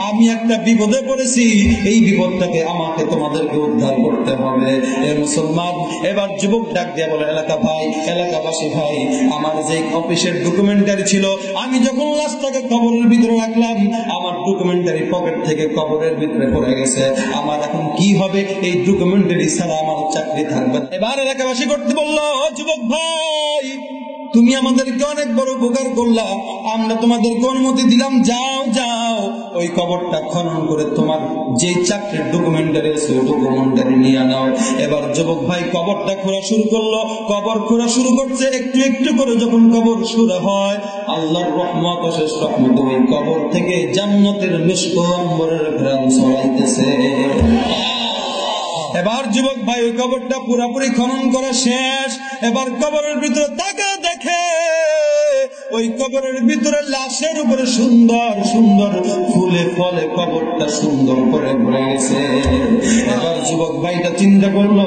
আমি একটা বিপদে পড়েছি, এই বিপদটাকে আমাকে তোমাদেরকে উদ্ধার করতে হবে। এ মুসলমান, এবার যুবক ডাক দিয়া বলো, এলাকা ভাই, এলাকাবাসী ভাই, আমার যে অফিসের ডকুমেন্টারি ছিল, আমি যখন লাশটাকে কবরের ভিতরে রাখলাম, আমার ডকুমেন্টারি পকেট থেকে কবরের ভিতরে পড়ে গেছে। আমার এখন কি হবে? এই ডকুমেন্টারি ছাড়া আমার চাকরি থাকবে। এবার এলাকাবাসী করতে বললো, যুবক ভাই, তুমি আমাদেরকে অনেক বড় উপকার করলা, আমরা তোমাদেরকে অনুমতি দিলাম, যাও যাও ওই কবরটা খনন করে তোমার যে চাকরির ডকুমেন্টারি আছে ওই ডকুমেন্টারি নিয়ে নাও। এবার যুবক ভাই কবরটা খোঁড়া শুরু করলো, কবর খোঁড়া শুরু করছে। একটু একটু করে যখন কবর শুরু হয়, আল্লাহর রহমত, অশেষ রহমত, ওই কবর থেকে জান্নাতের মিষ্ক অম্বরের ঘ্রাণ ছড়াইতেছে। এবার যুবক ভাই ওই কবরটা পুরাপুরি খনন করা শেষ। এবার কবরের ভিতরে তাকা দেখে, ওই কবরের ভিতরে লাশের উপরে সুন্দর সুন্দর ফুলে ফলে কবরটা সুন্দর করে ভরে গেছে। এবার যুবক ভাইটা চিন্তা করলো,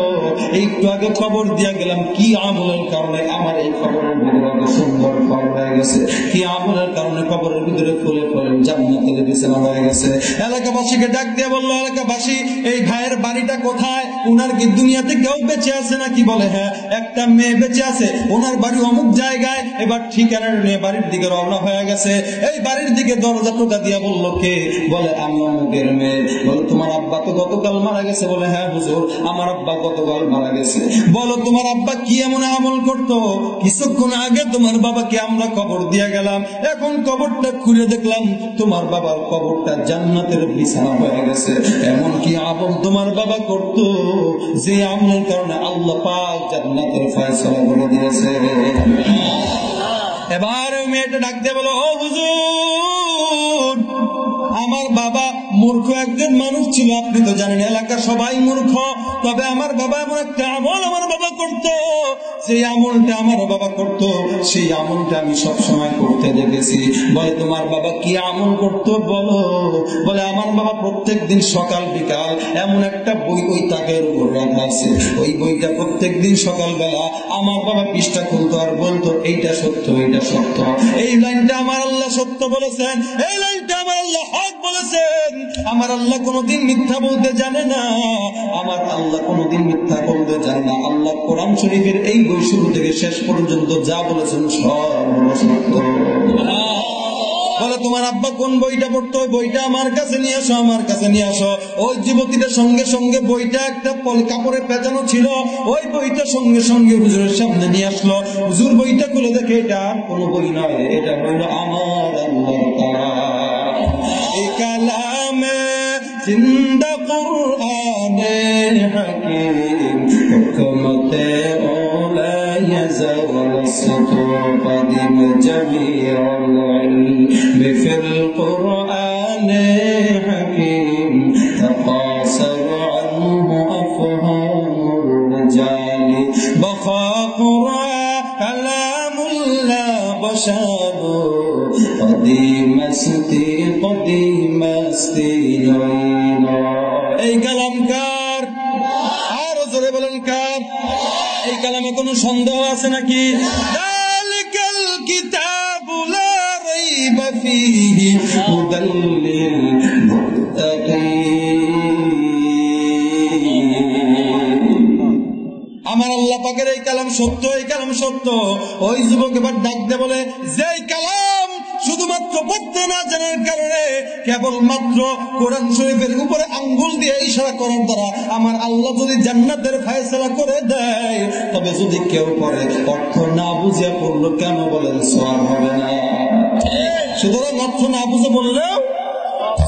একটু আগে কবর দিয়া গেলাম, কি আমলের কারণে আমার এই কবরের ভিতরে এত সুন্দর ফল হয়ে গেছে, কি আমলের কারণে কবরের ভিতরে ফুলে ফলে জান্নাতের বিছানা হয়ে গেছে। এলাকাবাসীকে ডাক দিয়ে বললো, এলাকাবাসী, এই ভাইয়ের বাড়িটা কোথায়? উনার কি দুনিয়াতে কেউ বেঁচে আছে নাকি? বলে, হ্যাঁ, একটা মেয়ে বেঁচে আছে, ওনার বাড়ি অমুক জায়গায়। এবার ঠিকানা নিয়ে বাড়ির দিকে রওনা হয়ে গেছে। এই বাড়ির দিকে দরজা টোকা দিয়া বললো, কে? বলে, আমি অমুকের মেয়ে। বলে, তোমার আব্বা তো গতকাল মারা গেছে? বলে, হ্যাঁ হুজুর, আমার আব্বা গতকাল মারা গেছে। বলো, তোমার আব্বা কি এমন আমল করতো? কিছুক্ষণ আগে তোমার বাবাকে আমরা কবর দিয়া গেলাম, এখন কবরটা খুলে দেখলাম তোমার বাবার কবরটা জান্নাতের বিছানা হয়ে গেছে। এমন কি আমল তোমার বাবা করতো যে আমলের কারণে আল্লাহ পাক জান্নাতের ফয়সালা করে দিয়েছে? এবার মেয়েটা ডাক দিয়ে বলো, ও হুজুর, আমার বাবা মূর্খ একজন মানুষ ছিল, আপনি তো জানেন এলাকা সবাই মূর্খ, তবে আমার বাবা এমন একটা আমল আমার বাবা করতো, সেই আমলটা আমার বাবা করতো, সেই আমলটা আমি সব সময় করতে দেখেছি। বলে, তোমার বাবা কি আমল করতো বলো? বলে, আমার বাবা প্রত্যেক দিন সকাল বিকাল এমন একটা বই ওই তাকের উপর রাখা আছে, ওই বইটা প্রত্যেক দিন সকালবেলা আমার বাবা পৃষ্ঠা খুলতো আর বলতো, এইটা সত্য, এইটা সত্য, এই লাইনটা আমার আল্লাহ সত্য বলেছেন, এই লাইনটা আমার আল্লাহ হক বলেছেন। আমার আল্লাহ কোনোদিন মিথ্যা বলতে জানে না, আমার আল্লাহ কোনোদিন মিথ্যা বলতে জানে না। আল্লাহ কোরআন শরীফের এই বই শুরু থেকে শেষ পর্যন্ত যা বলেছেন সব সত্য। বলে, তোমার আব্বা কোন বইটা পড়তো? ওই বইটা আমার কাছে নিয়ে আসো, আমার কাছে নিয়ে আসো। ওই যুবতীটার সঙ্গে সঙ্গে বইটা একটা কাপড়ে পেঁচানো ছিল, ওই বইটা সঙ্গে সঙ্গে হুজুরের সামনে নিয়ে আসলো। হুজুর বইটা খুলে দেখে, এটা কোন বই নয়, এটা হইল আমার আল্লাহর কালাম। এই কালামে জিন্দা কুরআনে হাকিম, হুকমতে ওলা ইয়াজাওয়াল সুতুর। جميع العلم في القرآن حكيم تقاصر عنه أفهام الرجال بقى قرآن كلام الله بشر قديم استي এই কালাম কার? আরো জোরে বলেন কার? এই কালামে কোনো সন্দেহ আছে নাকি? যালিকাল কিতাবু লা রাইবা ফীহি হুদাল লিল মুত্তাকিন। আমার আল্লাহ পাকের এই কালাম সত্য, এই কালাম সত্য। ওই যুবক এবার ডাক দিয়ে বলে, যে কালাম শুধুমাত্র পড়তে না জানার কারণে কেবলমাত্র কোরআন শরীফের উপরে আঙ্গুল দিয়ে ইশারা করার দ্বারা আমার আল্লাহ যদি জান্নাতের ফয়সালা করে দেয়, তবে যদি কেউ পড়ে অর্থ না বুঝে পড়লো, কেন বলেন সওয়াব হবে না? সুতরাং অর্থ না বুঝে বললেও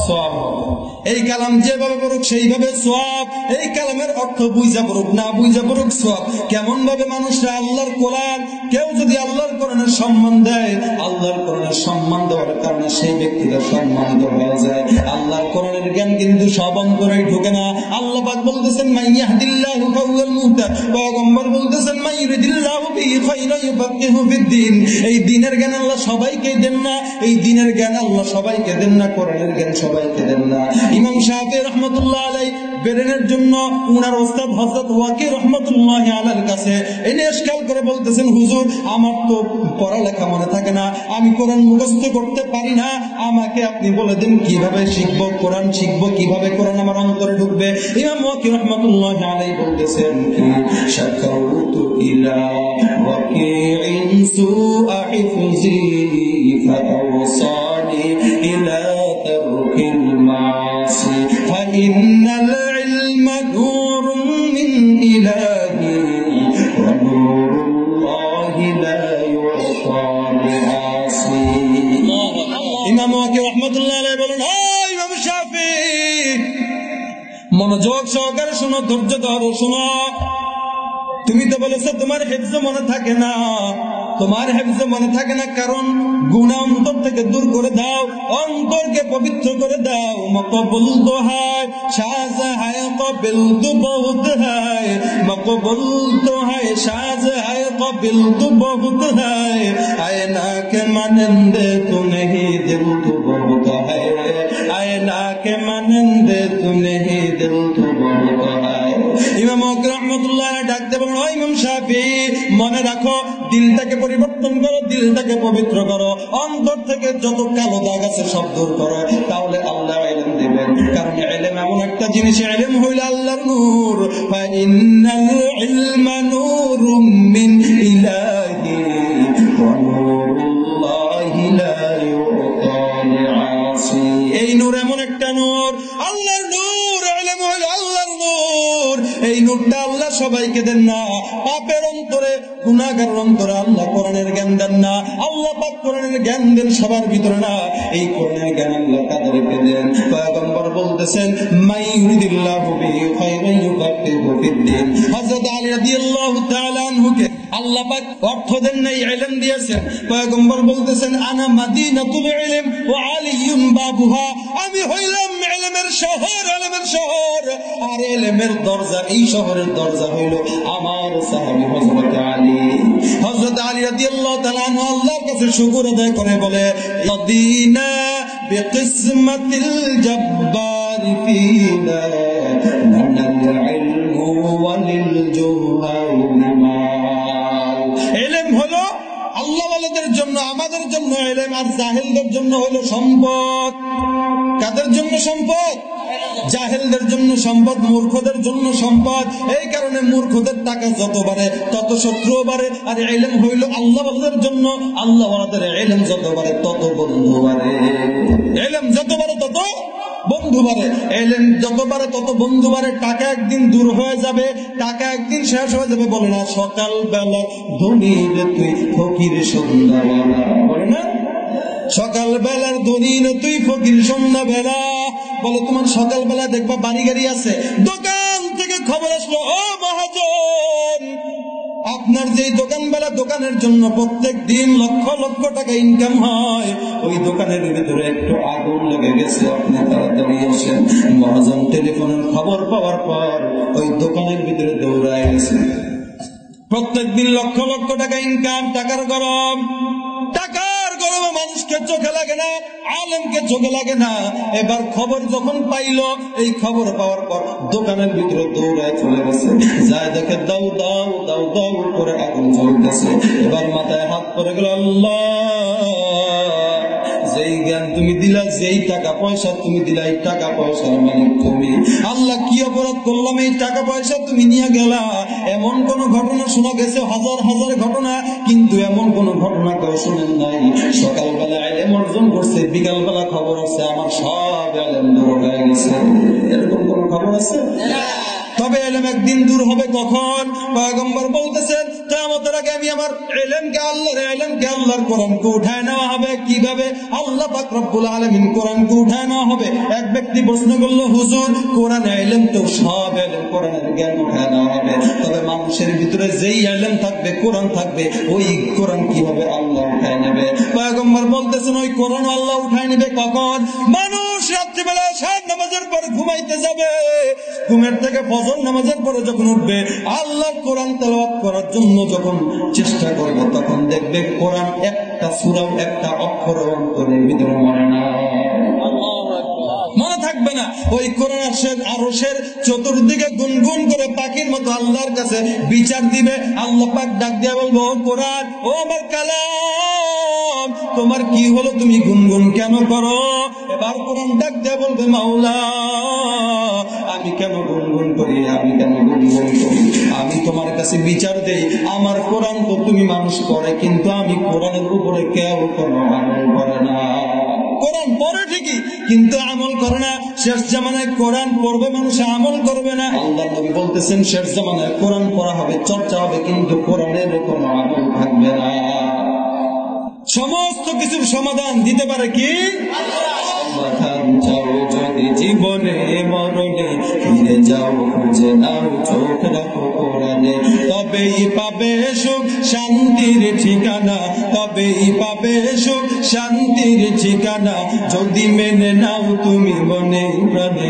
সওয়াব হবে। এই কালাম যেভাবে পড়ুক সেইভাবে সওয়াব, এই কালামের অর্থ বুঝা পড়ুক না বুঝা পড়ুক সওয়াব। কেমন ভাবে মানুষরা আল্লাহর কোরআন, কেউ যদি আল্লাহর কোরআনের সম্মান দেয়, আল্লাহর কোরআনের সম্মান দেওয়ার কারণে সেই ব্যক্তিটা সম্মানিত হয়ে যায়। আল্লাহর কোরআনের জ্ঞান কিন্তু সব অন্তরেই ঢোকে না। আল্লাহ পাক বলতেছেন মান ইয়াহদিল্লাহু ফাহুয়াল মুহতাদ, পয়গম্বর বলতেছেন মান ইউরিদিল্লাহু বিহি খায়রান ইউফাক্কিহু ফিদ্দীন। এই দ্বীনের জ্ঞান আল্লাহ সবাইকে দেন না, এই দ্বীনের জ্ঞান আল্লাহ সবাইকে দেন না, কোরআনের জ্ঞান সবাইকে দেন না। ইমাম শাফিঈ রাহমাতুল্লাহ আলাইহি বেরেনের জন্য উনার ওস্তাদ হযরত ওয়াকি রাহমাতুল্লাহ আলাইহির কাছে এনে ইশকাল করে বলতেছেন, হুজুর আমার তো পড়ালেখা মনে থাকে না, আমি কোরআন মুখস্থ করতে পারি না, আমাকে আপনি বলে দিন কিভাবে শিখবো, কোরআন শিখবো কিভাবে, কোরআন আমার অন্তরে ঢুকবে। ইমাম ওয়াকি রাহমাতুল্লাহ আলাইহি বলতেছেন, শাকাউতু ইলা ওয়াকিইন সুআ হিফজি ফাওসানি ইলা তারকিল মাসি ফাইন্নাল ইলমা নূরুন মিন ইলাহি ওয়া নূরুল্লাহি লা ইউতা লিআসি। ইমাম ওয়াকি রাহমাতুল্লাহ আলাইহি বলেন, ও ইমাম শাফিঈ, মনোযোগ সহকারে শোনো, ধৈর্য ধরো, শোনো। তুমি তো বলেছো তোমার হিফজ মনে থাকে না, তোমার হিফজ মনে থাকে না কারণ গুনাহ অন্তর থেকে দূর করে দাও, অন্তরকে পবিত্র করে দাও। মকবুল তো হয় সাজ হায় কবিল তো বহুত হয়, মকবুল তো হয় সাজ হায় কবিল তো বহুত হয়, আয়না কে মানন্দে তু नहीं दिल तो बहुत है, आयना के मानंदे तू नहीं दिल तो बहुत है। ইমাম ওয়াকি রাহমাতুল্লাহ আলাইহি ডাকতে বলেন, ও ইমাম শাফিঈ, মনে রাখো, দিলটাকে পরিবর্তন করো, দিলটাকে পবিত্র করো, অন্তর থেকে যত কালো দাগ আছে সব দূর করো, তাহলে আল্লাহ ইলম দিবেন। কারণ ইলম এমন একটা জিনিস, ইলম হইল আল্লাহর নূর। ফাইন্নাল ইলমা নূরুম মিন ইলাহি ওয়া নূরুল্লাহি লা ইউতা লিআসি। এই নূর এমন একটা নূর, আল্লাহর নূর, ইলম হইল আল্লাহর নূর। এই নূরটা আল্লাহ সবাইকে দেন না। পাপের অন্তরে, গুনাহগারের অন্তরে আল্লাহ কোরআনের জ্ঞান দেন না। আল্লাহ পাক কোরআনের জ্ঞান দেন সবার ভিতরে না। এই কোরআনের জ্ঞান আল্লাহ কাদেরকে দেন? পয়গম্বর বলতেছেন, মান ইউরিদিল্লাহু বিহি খায়রান ইউফাক্কিহু ফিদ্দীন। হযরত আলী রাদিয়াল্লাহু তাআলা আনহুকে আল্লাহ পাক অর্থ দেন নাই, ইলম দিয়েছেন। পয়গম্বর বলতেছেন, আনা মাদিনাতুল ইলম ওয়া আলিয়ুন বাবুহা, আমি হইলাম ইলমের শহর, ইলমের শহর, আর ইলমের দরজা, এই শহরের দরজা হইল আমার সাহাবী হযরত আলী। হযরত আলী রাদিয়াল্লাহু তাআলা আনহু আল্লাহর কাছে শুকর আদায় করে বলে, মদিনা বিকিসমাতিল জব্বার ফিনা নানাল ইলমু ওয়ালিল জুহাইল মাল। ইলম হলো আল্লাহওয়ালাদের জন্য, আমাদের জন্য ইলম, আর জাহেলদের জন্য হলো সম্পদ। কাদের জন্য সম্পদ? জাহেলদের জন্য সম্পদ, মূর্খদের জন্য সম্পদ। এই কারণে মূর্খদের টাকা যত বাড়ে তত শত্রু বাড়ে, আর ইলম হইল আল্লাহওয়ালাদের জন্য, আল্লাহওয়ালাদের ইলম যত বাড়ে তত বন্ধু বাড়ে। ইলম যত বাড়ে তত বন্ধু বাড়ে, ইলম যত বাড়ে তত বন্ধু বাড়ে। টাকা একদিন দূর হয়ে যাবে, টাকা একদিন শেষ হয়ে যাবে। বলে না সকাল বেলা ধনী রে তুই ফকির সন্ধ্যাবেলা, বলে না সকাল বেলার ধনী রে তুই ফকির সন্ধ্যাবেলা। বলে তোমার সকাল বেলা দেখবা বাড়ি গাড়ি আছে, দোকান থেকে খবর আসলো, ও মহাজন আপনার যেই দোকানওয়ালা দোকানের জন্য প্রত্যেক দিন লক্ষ লক্ষ টাকা ইনকাম হয়, ওই দোকানের ভিতরে একটু আগুন লেগে গেছে, আপনি তাড়াতাড়ি আসেন। মহাজন টেলিফোনের খবর পাওয়ার পর ওই দোকানের ভিতরে দৌড়ায় গেছে। প্রত্যেক দিন লক্ষ লক্ষ টাকা ইনকাম, টাকার গরম মানুষকে চোখে লাগে না, আলেমকে চোখে লাগে না। এবার খবর যখন পাইল, এই খবর পাওয়ার পর দোকানের ভিতরে দৌড়ায় চলে গেছে, যায় দেখে দাউ দাউ দাউ দাউ করে আগুন জ্বলতেছে। এবার মাথায় হাত পড়ে গেল, আল্লাহ, যেই জ্ঞান তুমি দিলা, যেই টাকা পয়সা তুমি দিলা, এই টাকা পয়সার মালিক তুমি। আল্লাহ, কি অপরাধ করলাম, এই টাকা পয়সা তুমি নিয়ে গেলা? এমন কোন ঘটনা শোনা গেছে, হাজার হাজার ঘটনা, কিন্তু এমন কোন ঘটনা কেউ শুনেন নাই। সকালবেলা ইলম অর্জন করছে, বিকালবেলা খবর আছে আমার সব ইলম দূর হয়ে গেছে। এরকম কোন খবর আছে? তবে ইলম একদিন দূর হবে। কখন? পয়গম্বর বলতেছেন, কিয়ামতের আগে আমি আমার ইলমকে আল্লাহর কোরআনকে উঠায় নেওয়া হবে। কিভাবে? আল্লাহ পাক রব্বুল আলামিন কোরআনকে উঠায় নেওয়া হবে। এক ব্যক্তি প্রশ্ন করলো, হুজুর, কোরআনে ইলম তো সব ইলম, কোরআনের জ্ঞান উঠায় নেওয়া হবে, তবে মানুষের ভিতরে যেই ইলম থাকবে, কোরআন থাকবে, ওই কোরআন কিভাবে আল্লাহ উঠায় নেবে? পয়গম্বর বলতেছেন, ওই কোরআন আল্লাহ উঠায় নেবে কখন? মানুষ রাত্রিবেলা সাত নামাজের পর ঘুমাইতে যাবে, ঘুমের থেকে ফজর নামাজের পরে যখন উঠবে, আল্লাহর কোরআন তেলাওয়াত করার জন্য যখন চেষ্টা করবে, তখন দেখবে কোরআন একটা সূরাও একটা অক্ষর অন্তরের ভিতরে মনে থাকবে না। ওই কোরআন আরশের চতুর্দিকে গুনগুন করে পাখির মতো আল্লাহর কাছে বিচার দিবে। আল্লাহ পাক ডাক দিয়ে বলবো, ও কোরআন, ও আমার কালাম, তোমার কি হলো, তুমি গুনগুন কেন করো? এবার কোরআন ডাক দিয়ে বলবে, মাওলা, আমি কেন গুনগুন করি, আমি তোমার কাছে বিচার দেই। আমার কোরআন তো তুমি মানুষ পড়ে, কিন্তু আমি কোরআনের উপরে কেউ কোনো আমল করে না। কোরআন পড়ে ঠিকই, কিন্তু আমল করে না। শেষ জামানায় কোরআন পড়বে, মানুষ আমল করবে না। আল্লাহ নবী বলতেছেন, শেষ জামানায় কোরআন পড়া হবে, চর্চা হবে, কিন্তু কোরআনের কোনো আমল থাকবে না। সমস্ত কিছুর সমাধান দিতে পারে কি? সমাধান চাও যদি জীবনে মরণে, ফিরে যাও, খুঁজে নাও, চোখ রাখো কোরআনে, তবেই পাবে সুখ শান্তির ঠিকানা, তবেই পাবে সুখ শান্তির ঠিকানা, যদি মেনে নাও তুমি মনে প্রাণে।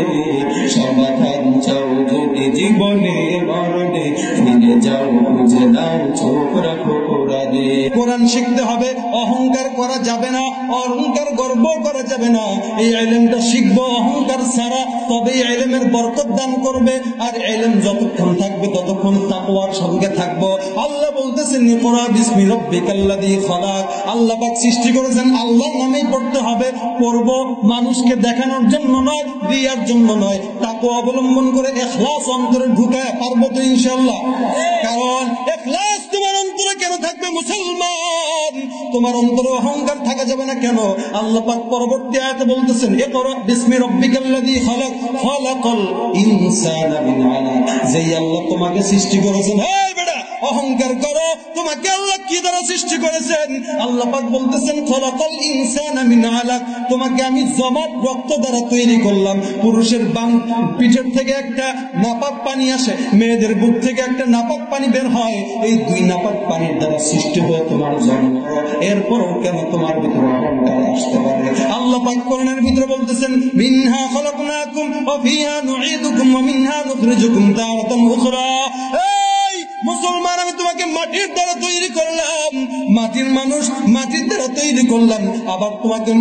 সমাধান চাও যদি জীবনে মরণে, ফিরে যাও, খুঁজে নাও, চোখ রাখো কোরআনে। কোরআন শিখতে হবে, অহংকার করা যাবে না, অহংকার গর্ব করা যাবে না। এই ইলমটা শিখবো অহংকার ছাড়া, তবে এই ইলমের বরকত দান করবে। আর ইলম যতক্ষণ থাকবে ততক্ষণ তাকওয়ার সঙ্গে থাকবো। আল্লাহ বলতেছেন, ইকরা বিসমি রাব্বিকাল্লাযী খালাক। আল্লাহ পাক সৃষ্টি করেছেন, আল্লাহর নামেই পড়তে হবে। পড়বো মানুষকে দেখানোর জন্য নয়, রিয়ার জন্য নয়। তাকওয়া অবলম্বন করে ইখলাস অন্তরে ঢুকায় পারবো তো ইনশাআল্লাহ। কারণ ইখলাস তোমার অন্তরে কেন থাকবে মুসলমান? তোমার অন্তরে অহংকার থাকা যাবে না কেন? আল্লাহ পাক পরবর্তী আয়াতে বলতেছেন, ইকরা বিসমি রাব্বিকাল্লাযী খালাক, খালাকাল ইনসানা মিন আলাক। যেই আল্লাহ তোমাকে সৃষ্টি করেছেন, এই বেটা, অহংকার করো, তোমাকে আল্লাহ কি দ্বারা সৃষ্টি করেছেন? আল্লাহ পাক বলতেছেন, খালাকাল ইনসানা মিন আলাক, তোমাকে আমি জমাট রক্ত দ্বারা তৈরি করলাম। পুরুষের বাম পিঠের থেকে একটা নাপাক পানি আসে, মেয়েদের বুক থেকে একটা নাপাক পানি বের হয়। এই দুই নাপাক পানির দ্বারা সৃষ্টি হয়ে তোমার জন্ম। এরপরও কেন তোমার ভিতরে অহংকার আসতে পারে? আল্লাহ পাক কোরআনের ভিতরে বলতেছেন, মিনহা খালাকনাকুম ওয়া ফিহা নুঈদুকুম ওয়া মিনহা নুখরিজুকুম তারাতান উখরা। মুসলমান, আমি তোমাকে মাটির দ্বারা তৈরি করলাম, মাটির মানুষ, মাটির দ্বারা তৈরি করলাম, আবার তোমাকে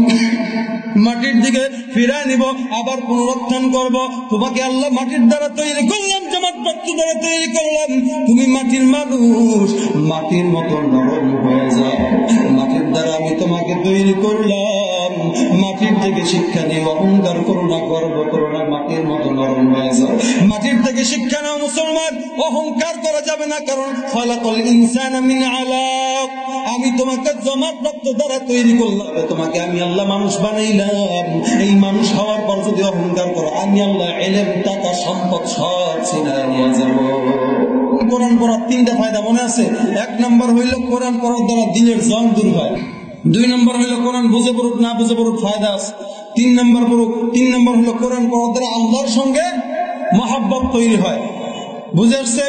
মাটির দিকে ফিরায় নিব, আবার পুনরুত্থান করব। তোমাকে আল্লাহ মাটির দ্বারা তৈরি করলাম, জমাট রক্ত দ্বারা তৈরি করলাম। তুমি মাটির মানুষ, মাটির মতো নরম হয়ে যাও। মাটির দ্বারা আমি তোমাকে তৈরি করলাম, মাটির থেকে শিক্ষা নিয়ে অহংকার করো না, গর্ব করো না, মাটির মতো নরম হয়ে যাও। মাটির থেকে শিক্ষা নাও মুসলমান, অহংকার করা যাবে না। কারণ খালাকাল ইনসানা মিন আলাক, আমি তোমাকে জমাট রক্ত দ্বারা তৈরি করলাম, তোমাকে আমি আল্লাহ মানুষ বানাইলাম। এই মানুষ হওয়ার পর যদি অহংকার করো, আমি আল্লাহ ইলম, টাকা, সম্পদ সব ছিনায় নিয়ে যাব। কোরআন পড়ার তিনটা ফায়দা মনে আছে? এক নম্বর হইল কোরআন পড়ার দ্বারা দিলের জং দূর হয়। দুই নম্বর হইল কোরআন বুঝে পড়ুক না বুঝে পড়ুক ফায়দা আছে। তিন নম্বর হইল কোরআন পড়ার দ্বারা আল্লাহর সঙ্গে মহব্বত তৈরি হয়। বুঝে আসছে?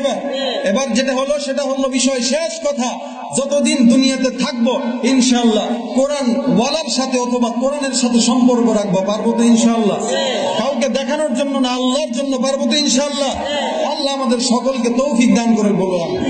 এবার যেটা হলো সেটা হলো বিষয় শেষ কথা, যতদিন দুনিয়াতে থাকবো ইনশাআল্লাহ কোরআন ওয়ালার সাথে অথবা কোরআনের সাথে সম্পর্ক রাখবো। পারবো তো ইনশাআল্লাহ? কাউকে দেখানোর জন্য না, আল্লাহর জন্য পারবো তো ইনশাআল্লাহ? আল্লাহ আমাদের সকলকে তৌফিক দান করে বলো আমিন।